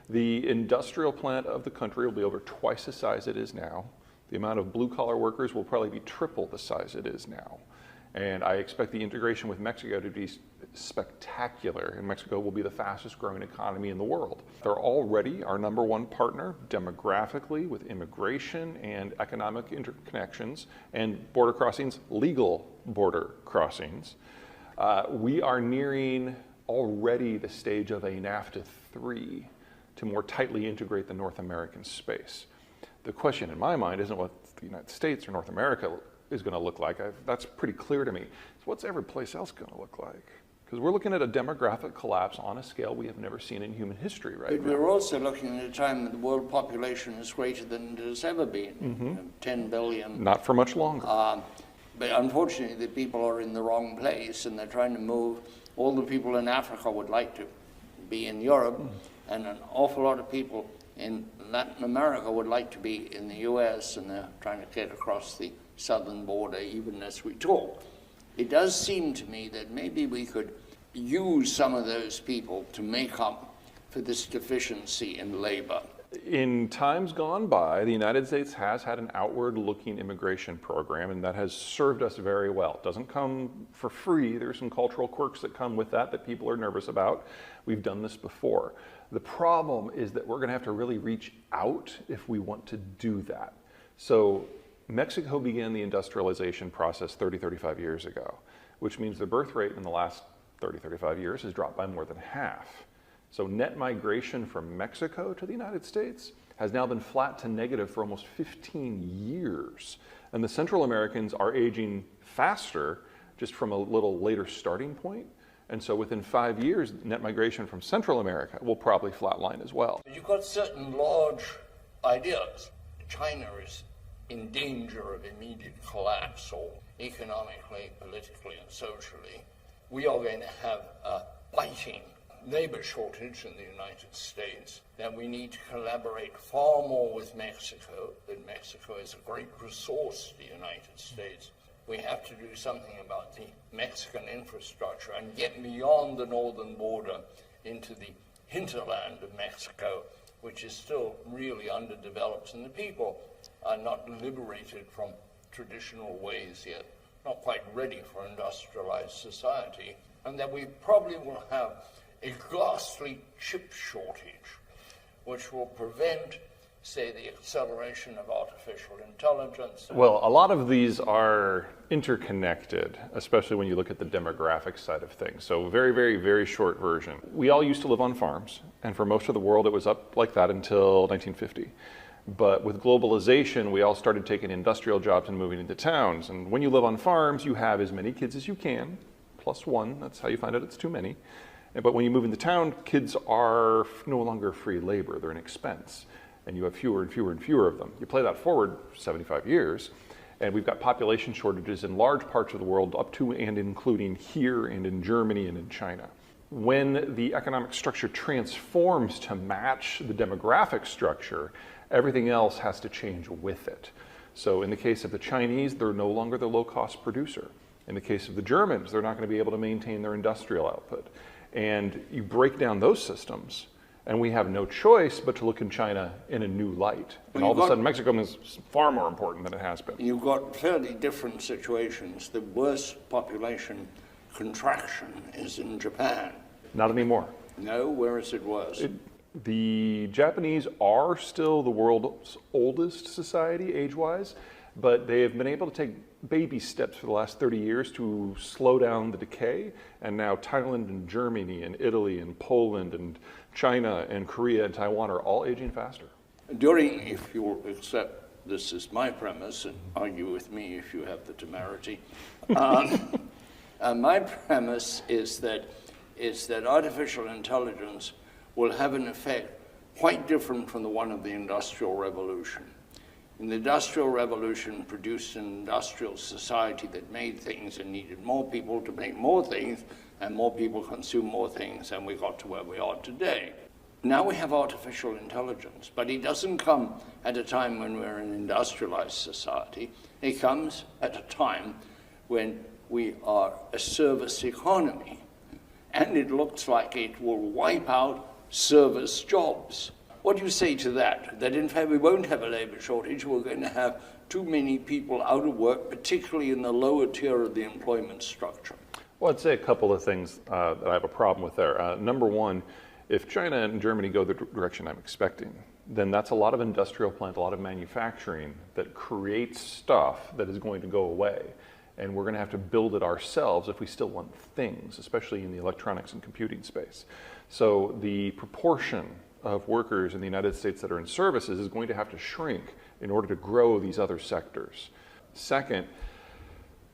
The industrial plant of the country will be over twice the size it is now. The amount of blue-collar workers will probably be triple the size it is now. And I expect the integration with Mexico to be spectacular, and Mexico will be the fastest growing economy in the world. They're already our number one partner demographically with immigration and economic interconnections and border crossings, legal border crossings. We are nearing already the stage of a NAFTA 3 to more tightly integrate the North American space. The question in my mind isn't what the United States or North America is going to look like. That's pretty clear to me. So what's every place else going to look like? Because we're looking at a demographic collapse on a scale we have never seen in human history right now. But we're also looking at a time when the world population is greater than it has ever been, 10 billion. Not for much longer. But unfortunately, the people are in the wrong place, and they're trying to move. All the people in Africa would like to be in Europe, and an awful lot of people in Latin America would like to be in the US, and they're trying to get across the southern border even as we talk. It does seem to me that maybe we could use some of those people to make up for this deficiency in labor. In times gone by, the United States has had an outward-looking immigration program, and that has served us very well. It doesn't come for free. There's some cultural quirks that come with that people are nervous about. We've done this before. The problem is that we're going to have to really reach out if we want to do that. So Mexico began the industrialization process 30, 35 years ago, which means the birth rate in the last 30, 35 years has dropped by more than half. So net migration from Mexico to the United States has now been flat to negative for almost 15 years. And the Central Americans are aging faster just from a little later starting point. And so within 5 years, net migration from Central America will probably flatline as well. You've got certain large ideas. China is in danger of immediate collapse, or economically, politically, and socially. We are going to have a biting labor shortage in the United States, that we need to collaborate far more with Mexico, that Mexico is a great resource to the United States. We have to do something about the Mexican infrastructure and get beyond the northern border into the hinterland of Mexico, which is still really underdeveloped, and the people are not liberated from traditional ways yet, not quite ready for industrialized society, and that we probably will have a ghastly chip shortage, which will prevent, say, the acceleration of artificial intelligence. Well, a lot of these are interconnected, especially when you look at the demographic side of things. So very, very, very short version. We all used to live on farms, and for most of the world it was up like that until 1950. But with globalization, we all started taking industrial jobs and moving into towns. And when you live on farms, you have as many kids as you can, plus one. That's how you find out it's too many. But when you move into town, kids are no longer free labor. They're an expense. And you have fewer and fewer and fewer of them. You play that forward 75 years, and we've got population shortages in large parts of the world, up to and including here and in Germany and in China. When the economic structure transforms to match the demographic structure, everything else has to change with it. So in the case of the Chinese, they're no longer the low-cost producer. In the case of the Germans, they're not going to be able to maintain their industrial output. And you break down those systems, and we have no choice but to look in China in a new light. And all of a sudden, Mexico is far more important than it has been. You've got fairly different situations. The worst population contraction is in Japan. Not anymore. No, where is it worse? The Japanese are still the world's oldest society, age-wise, but they have been able to take baby steps for the last 30 years to slow down the decay, and now Thailand and Germany and Italy and Poland and China and Korea and Taiwan are all aging faster. During, if you'll accept this is my premise, and argue with me if you have the temerity, my premise is that artificial intelligence will have an effect quite different from the one of the Industrial Revolution. And the Industrial Revolution produced an industrial society that made things and needed more people to make more things, and more people consume more things, and we got to where we are today. Now we have artificial intelligence, but it doesn't come at a time when we're an industrialized society. It comes at a time when we are a service economy, and it looks like it will wipe out service jobs. What do you say to that? That in fact we won't have a labor shortage, we're going to have too many people out of work, particularly in the lower tier of the employment structure? Well, I'd say a couple of things that I have a problem with there. Number one, if China and Germany go the direction I'm expecting, then that's a lot of industrial plant, a lot of manufacturing that creates stuff that is going to go away. And we're going to have to build it ourselves if we still want things, especially in the electronics and computing space. So the proportion of workers in the United States that are in services is going to have to shrink in order to grow these other sectors. Second,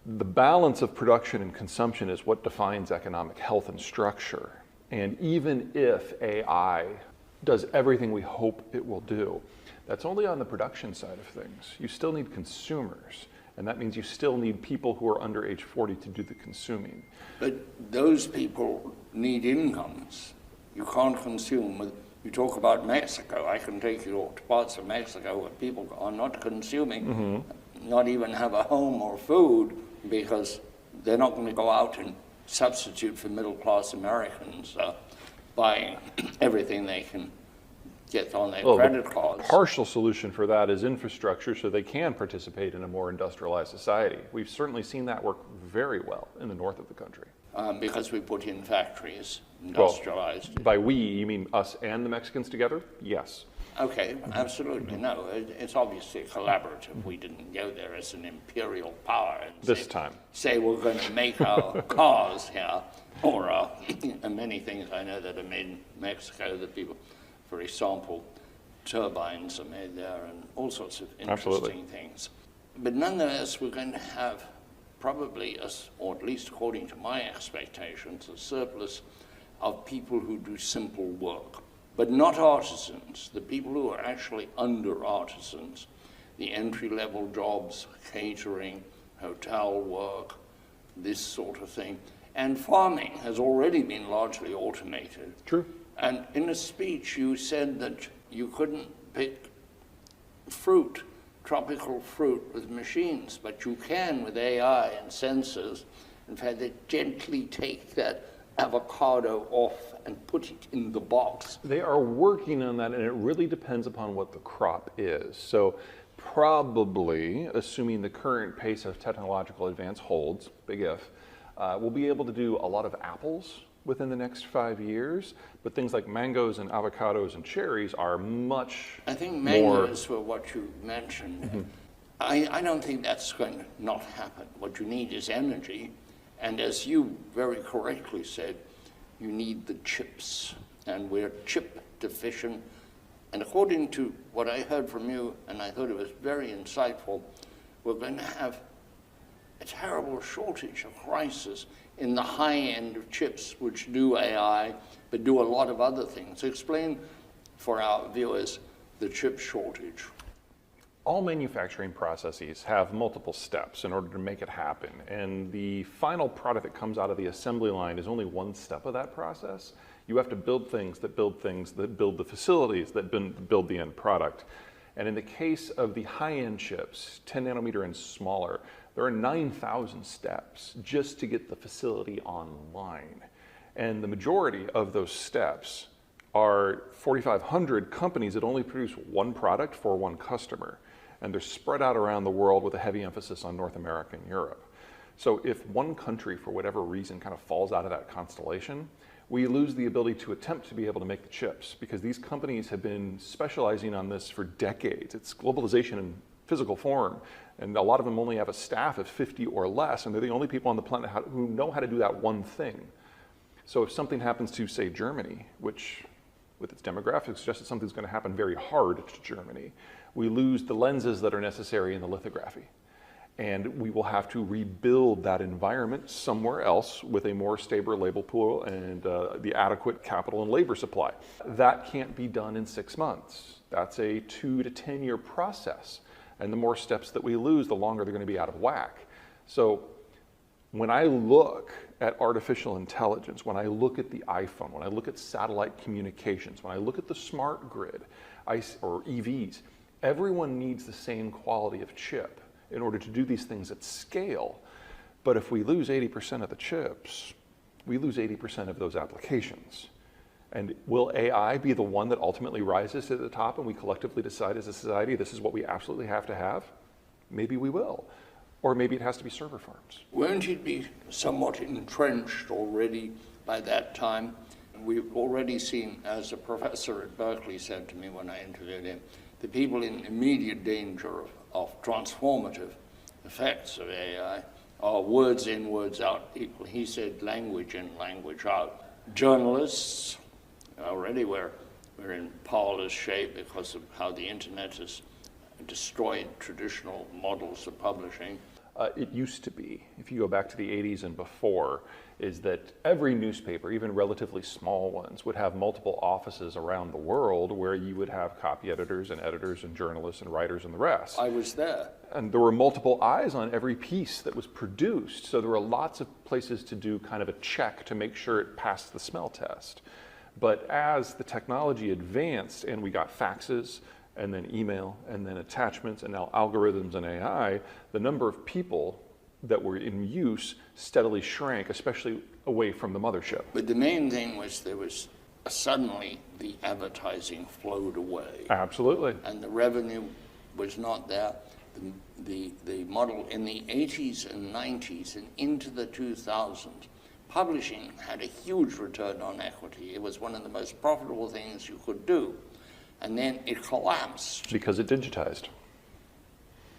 the balance of production and consumption is what defines economic health and structure. And even if AI does everything we hope it will do, that's only on the production side of things. You still need consumers, and that means you still need people who are under age 40 to do the consuming. But those people need incomes. You can't consume. You talk about Mexico. I can take you to parts of Mexico where people are not consuming, not even have a home or food, because they're not going to go out and substitute for middle-class Americans buying everything they can get on their credit cards. The partial solution for that is infrastructure so they can participate in a more industrialized society. We've certainly seen that work very well in the north of the country. Because we put in factories, industrialized. Well, by we, you mean us and the Mexicans together? Yes. Okay, absolutely. No, it's obviously collaborative. We didn't go there as an imperial power and say we're going to make our cars here, or many things I know that are made in Mexico that people, for example, turbines are made there and all sorts of interesting things. But nonetheless, we're going to have probably, or at least according to my expectations, a surplus of people who do simple work. But not artisans, the people who are actually under artisans, the entry-level jobs, catering, hotel work, this sort of thing. And farming has already been largely automated. True. And in a speech you said that you couldn't pick fruit, tropical fruit with machines, but you can with AI and sensors. In fact, they gently take that avocado off and put it in the box. They are working on that, and it really depends upon what the crop is. So probably, assuming the current pace of technological advance holds, big if, we'll be able to do a lot of apples within the next 5 years, but things like mangoes and avocados and cherries are much I think mangoes were what you mentioned. I don't think that's going to not happen. What you need is energy. And as you very correctly said, you need the chips, and we're chip deficient. And according to what I heard from you, and I thought it was very insightful, we're going to have a terrible shortage, a crisis in the high end of chips, which do AI, but do a lot of other things. Explain for our viewers the chip shortage. All manufacturing processes have multiple steps in order to make it happen. And the final product that comes out of the assembly line is only one step of that process. You have to build things that build the facilities that build the end product. And in the case of the high-end chips, 10 nanometer and smaller, there are 9,000 steps just to get the facility online. And the majority of those steps are 4,500 companies that only produce one product for one customer. And they're spread out around the world with a heavy emphasis on North America and Europe. So if one country, for whatever reason, kind of falls out of that constellation, we lose the ability to attempt to be able to make the chips, because these companies have been specializing on this for decades. It's globalization in physical form, and a lot of them only have a staff of 50 or less, and they're the only people on the planet who know how to do that one thing. So if something happens to, say, Germany, which with its demographics suggests that something's going to happen very hard to Germany, we lose the lenses that are necessary in the lithography. And we will have to rebuild that environment somewhere else with a more stable labor pool and the adequate capital and labor supply. That can't be done in 6 months. That's a 2 to 10 year process. And the more steps that we lose, the longer they're going to be out of whack. So when I look at artificial intelligence, when I look at the iPhone, when I look at satellite communications, when I look at the smart grid or EVs, everyone needs the same quality of chip in order to do these things at scale. But if we lose 80% of the chips, we lose 80% of those applications. And will AI be the one that ultimately rises to the top and we collectively decide as a society this is what we absolutely have to have? Maybe we will. Or maybe it has to be server farms. Won't it be somewhat entrenched already by that time? We've already seen, as a professor at Berkeley said to me when I interviewed him, the people in immediate danger of transformative effects of AI are words in, words out people. He said language in, language out. Journalists, already we're in powerless shape because of how the internet has destroyed traditional models of publishing. It used to be, if you go back to the 80s and before, is that every newspaper, even relatively small ones, would have multiple offices around the world where you would have copy editors and journalists and writers and the rest. I was there. And there were multiple eyes on every piece that was produced. So there were lots of places to do kind of a check to make sure it passed the smell test. But as the technology advanced and we got faxes, and then email, and then attachments, and now algorithms and AI, the number of people that were in use steadily shrank, especially away from the mothership. But the main thing was there was suddenly the advertising flowed away. Absolutely. And the revenue was not there. The model in the 80s and 90s and into the 2000s, publishing had a huge return on equity. It was one of the most profitable things you could do. And then it collapsed. Because it digitized.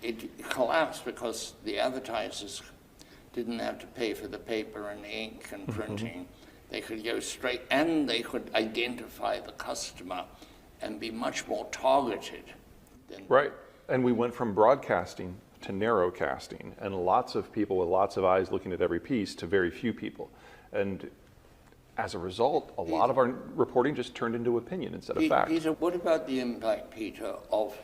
It collapsed because the advertisers didn't have to pay for the paper and the ink and printing. They could go straight, and they could identify the customer and be much more targeted. Right. And we went from broadcasting to narrowcasting, and lots of people with lots of eyes looking at every piece to very few people. And as a result, a lot of our reporting just turned into opinion instead of fact. Peter, what about the impact, Peter, of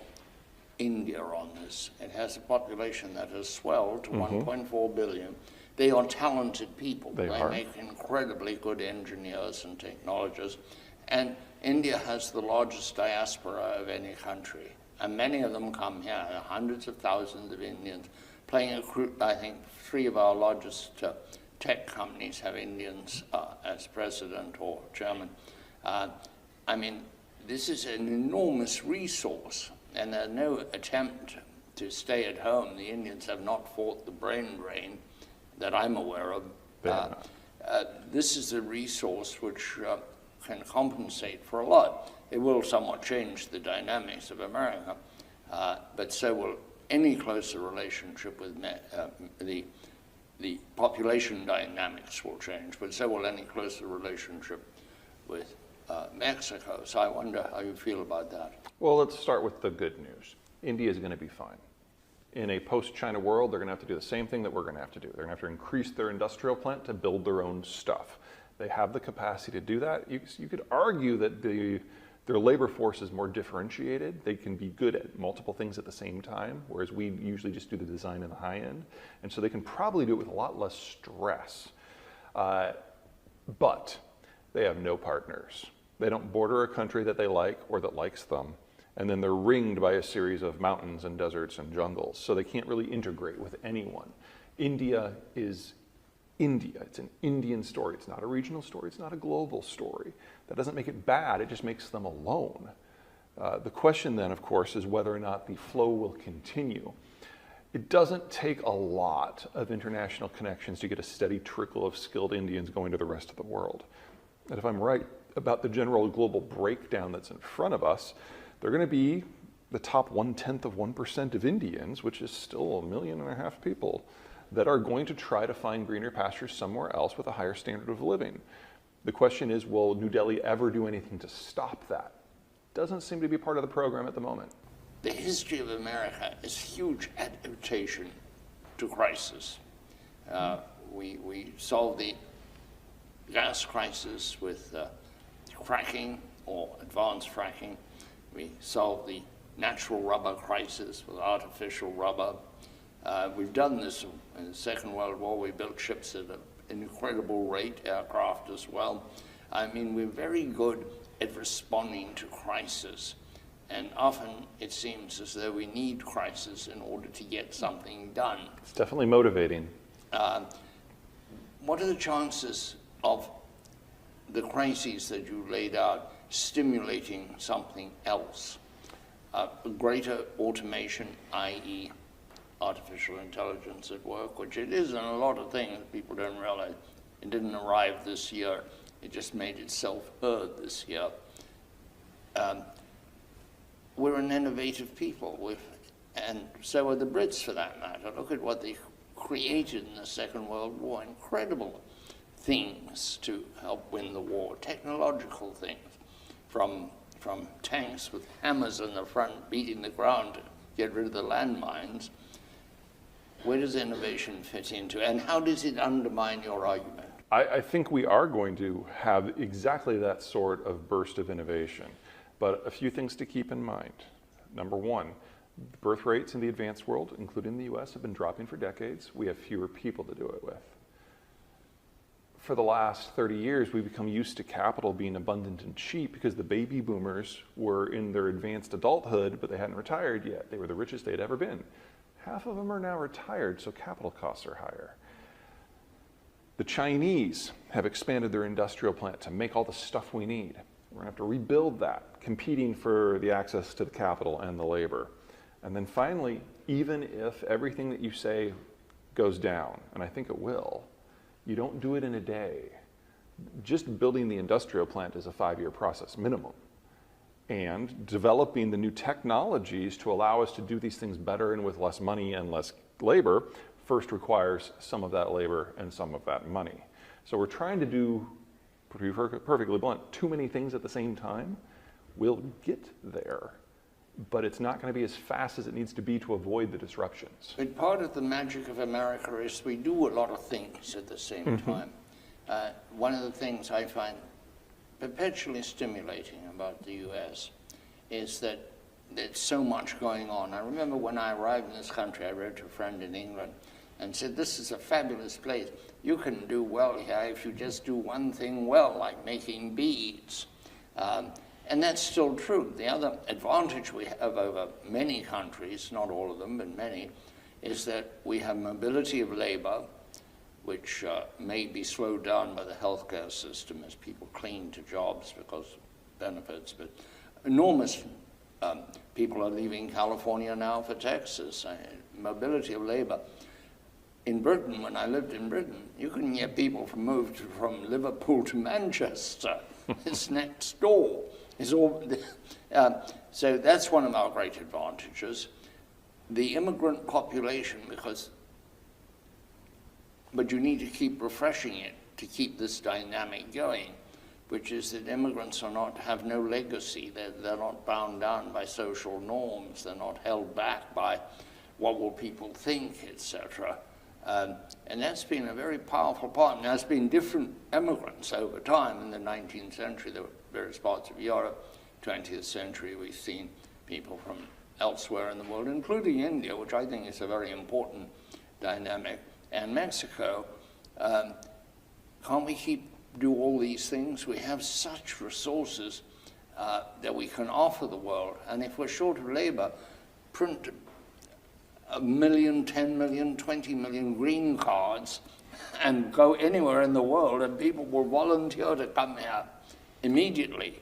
India on this? It has a population that has swelled to 1.4 billion. They are talented people. They make incredibly good engineers and technologists. And India has the largest diaspora of any country. And many of them come here, hundreds of thousands of Indians, playing a crucial, I think 3 of our largest tech companies have Indians as president or chairman. I mean, this is an enormous resource, and there's no attempt to stay at home. The Indians have not fought the brain drain that I'm aware of. This is a resource which can compensate for a lot. It will somewhat change the dynamics of America, but so will any closer relationship with the population dynamics will change, but so will any closer relationship with Mexico. So I wonder how you feel about that. Well, let's start with the good news. India is going to be fine. In a post-China world, they're going to have to do the same thing that we're going to have to do. They're going to have to increase their industrial plant to build their own stuff. They have the capacity to do that. You could argue that their labor force is more differentiated. They can be good at multiple things at the same time, whereas we usually just do the design and the high end. And so they can probably do it with a lot less stress. But they have no partners. They don't border a country that they like or that likes them. And then they're ringed by a series of mountains and deserts and jungles. So they can't really integrate with anyone. India is India. It's an Indian story. It's not a regional story. It's not a global story. That doesn't make it bad. It just makes them alone. The question then, of course, is whether or not the flow will continue. It doesn't take a lot of international connections to get a steady trickle of skilled Indians going to the rest of the world. And if I'm right about the general global breakdown that's in front of us, they're going to be the top 0.1% of Indians, which is still 1.5 million people, that are going to try to find greener pastures somewhere else with a higher standard of living. The question is, will New Delhi ever do anything to stop that? Doesn't seem to be part of the program at the moment. The history of America is huge adaptation to crisis. We solved the gas crisis with fracking or advanced fracking. We solved the natural rubber crisis with artificial rubber. We've done this in the Second World War. We built ships at an incredible rate, aircraft as well. I mean, we're very good at responding to crisis. And often it seems as though we need crisis in order to get something done. It's definitely motivating. What are the chances of the crises that you laid out stimulating something else. Greater automation, i.e. artificial intelligence at work, which it is in a lot of things people don't realize. It didn't arrive this year. It just made itself heard this year. We're an innovative people, and so are the Brits for that matter. Look at what they created in the Second World War. Incredible things to help win the war, technological things, from tanks with hammers in the front beating the ground to get rid of the landmines. Where does innovation fit into, and how does it undermine your argument? I think we are going to have exactly that sort of burst of innovation, but a few things to keep in mind. Number one, birth rates in the advanced world, including the US, have been dropping for decades. We have fewer people to do it with. For the last 30 years, we've become used to capital being abundant and cheap because the baby boomers were in their advanced adulthood, but they hadn't retired yet. They were the richest they'd ever been. Half of them are now retired, so capital costs are higher. The Chinese have expanded their industrial plant to make all the stuff we need. We're going to have to rebuild that, competing for the access to the capital and the labor. And then finally, even if everything that you say goes down, and I think it will, you don't do it in a day. Just building the industrial plant is a 5-year process, minimum. And developing the new technologies to allow us to do these things better and with less money and less labor first requires some of that labor and some of that money. So we're trying to do, to be perfectly blunt, too many things at the same time. We'll get there, but it's not going to be as fast as it needs to be to avoid the disruptions. But part of the magic of America is we do a lot of things at the same time. One of the things I find perpetually stimulating about the US is that there's so much going on. I remember when I arrived in this country, I wrote to a friend in England and said, this is a fabulous place. You can do well here if you just do one thing well, like making beads. And that's still true. The other advantage we have over many countries, not all of them, but many, is that we have mobility of labor, which may be slowed down by the healthcare system as people cling to jobs because of benefits, but enormous people are leaving California now for Texas. Mobility of labor. In Britain, when I lived in Britain, you can get people moved from Liverpool to Manchester. It's next door. It's all, so that's one of our great advantages. The immigrant population, but you need to keep refreshing it to keep this dynamic going, which is that immigrants have no legacy. They're not bound down by social norms. They're not held back by what will people think, etc. And that's been a very powerful part. Now, there's been different immigrants over time. In the 19th century, there were various parts of Europe. 20th century, we've seen people from elsewhere in the world, including India, which I think is a very important dynamic, and Mexico. Can't we do all these things? We have such resources that we can offer the world. And if we're short of labor, print 1 million, 10 million, 20 million green cards and go anywhere in the world and people will volunteer to come here immediately.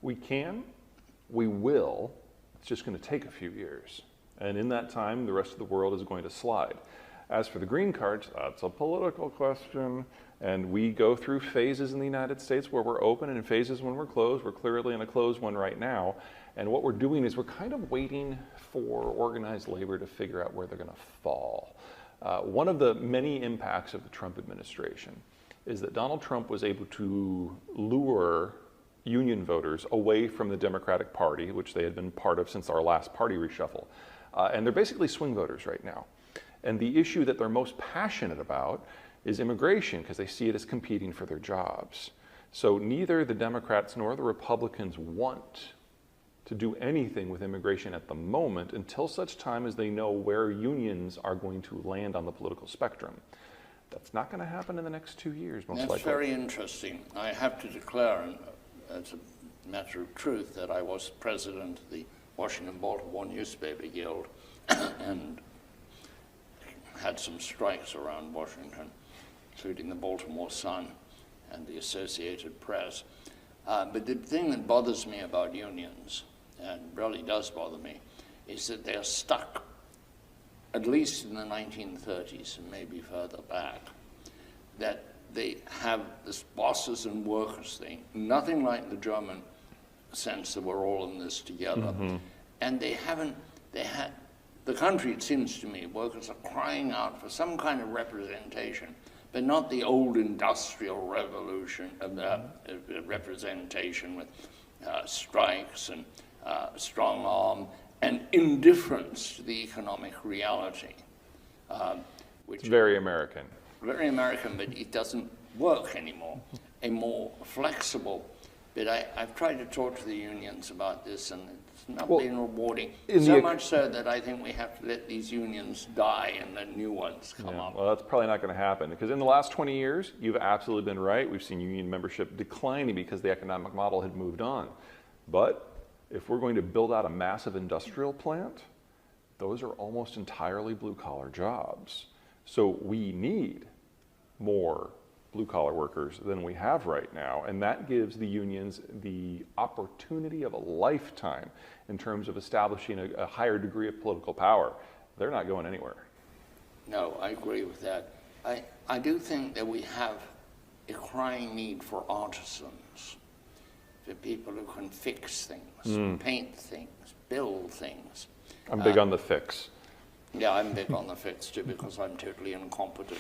We can, we will, it's just going to take a few years. And in that time, the rest of the world is going to slide. As for the green cards, that's a political question. And we go through phases in the United States where we're open and in phases when we're closed. We're clearly in a closed one right now. And what we're doing is we're kind of waiting for organized labor to figure out where they're going to fall. One of the many impacts of the Trump administration is that Donald Trump was able to lure union voters away from the Democratic Party, which they had been part of since our last party reshuffle. And they're basically swing voters right now. And the issue that they're most passionate about is immigration, because they see it as competing for their jobs. So neither the Democrats nor the Republicans want to do anything with immigration at the moment until such time as they know where unions are going to land on the political spectrum. That's not going to happen in the next 2 years, most likely. That's very interesting. I have to declare, and it's a matter of truth, that I was president of the Washington-Baltimore Newspaper Guild and had some strikes around Washington, including the Baltimore Sun. and the Associated Press. But the thing that bothers me about unions, and really does bother me, is that they're stuck, at least in the 1930s and maybe further back, that they have this bosses and workers thing, nothing like the German sense that we're all in this together. And they had, the country, it seems to me, workers are crying out for some kind of representation, but not the old industrial revolution representation with strikes and strong arm and indifference to the economic reality. Which It's very American. Very American, but it doesn't work anymore. A more flexible, but I've tried to talk to the unions about this, and it's not been rewarding. So much so that I think we have to let these unions die and let new ones come up. Well, that's probably not going to happen, because in the last 20 years, you've absolutely been right. We've seen union membership declining because the economic model had moved on. But if we're going to build out a massive industrial plant, those are almost entirely blue-collar jobs. So we need more blue-collar workers than we have right now, and that gives the unions the opportunity of a lifetime in terms of establishing a higher degree of political power. They're not going anywhere. No, I agree with that. I do think that we have a crying need for artisans, for people who can fix things, paint things, build things. I'm big on the fix. Yeah, I'm big on the fix too, because I'm totally incompetent.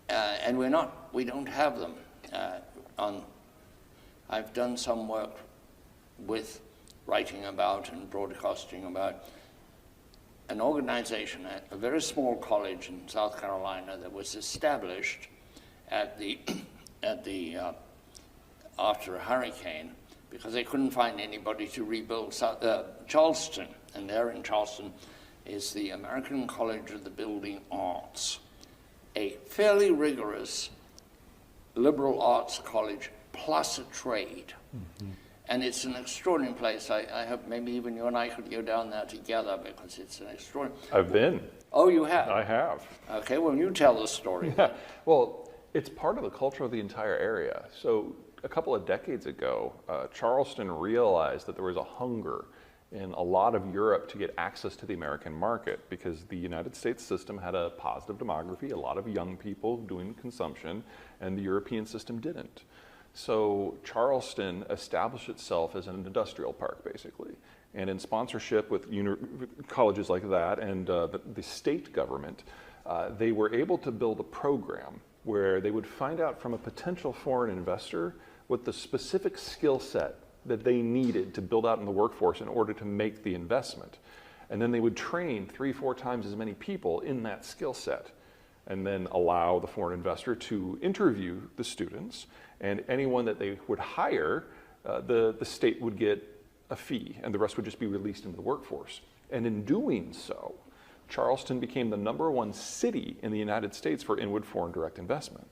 And we don't have them. I've done some work with writing about and broadcasting about an organization at a very small college in South Carolina that was established after a hurricane because they couldn't find anybody to rebuild Charleston. And there in Charleston is the American College of the Building Arts, a fairly rigorous liberal arts college plus a trade. And it's an extraordinary place. I hope maybe even you and I could go down there together, because it's an extraordinary... I've been. Oh, you have? I have. Okay, well, you tell the story. Yeah. Well, it's part of the culture of the entire area. So a couple of decades ago, Charleston realized that there was a hunger in a lot of Europe to get access to the American market, because the United States system had a positive demography, a lot of young people doing consumption, and the European system didn't. So Charleston established itself as an industrial park, basically. And in sponsorship with colleges like that and the state government, they were able to build a program where they would find out from a potential foreign investor what the specific skill set that they needed to build out in the workforce in order to make the investment. And then they would train 3-4 times as many people in that skill set, and then allow the foreign investor to interview the students, and anyone that they would hire, the state would get a fee, and the rest would just be released into the workforce. And in doing so, Charleston became the #1 city in the United States for inward foreign direct investment.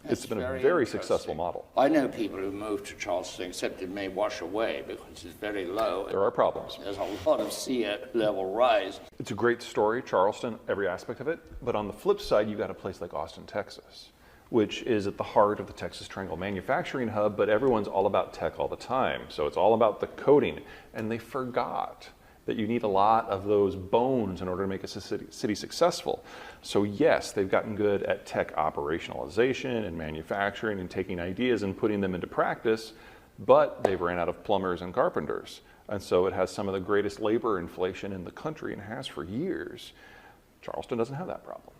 It's been a very successful model. I know people who moved to Charleston, except it may wash away because it's very low. There are problems. There's a lot of sea level rise. It's a great story, Charleston, every aspect of it. But on the flip side, you've got a place like Austin, Texas, which is at the heart of the Texas Triangle manufacturing hub, but everyone's all about tech all the time. So it's all about the coding. And they forgot that you need a lot of those bones in order to make a city successful. So yes, they've gotten good at tech operationalization and manufacturing and taking ideas and putting them into practice, but they've ran out of plumbers and carpenters. And so it has some of the greatest labor inflation in the country and has for years. Charleston doesn't have that problem.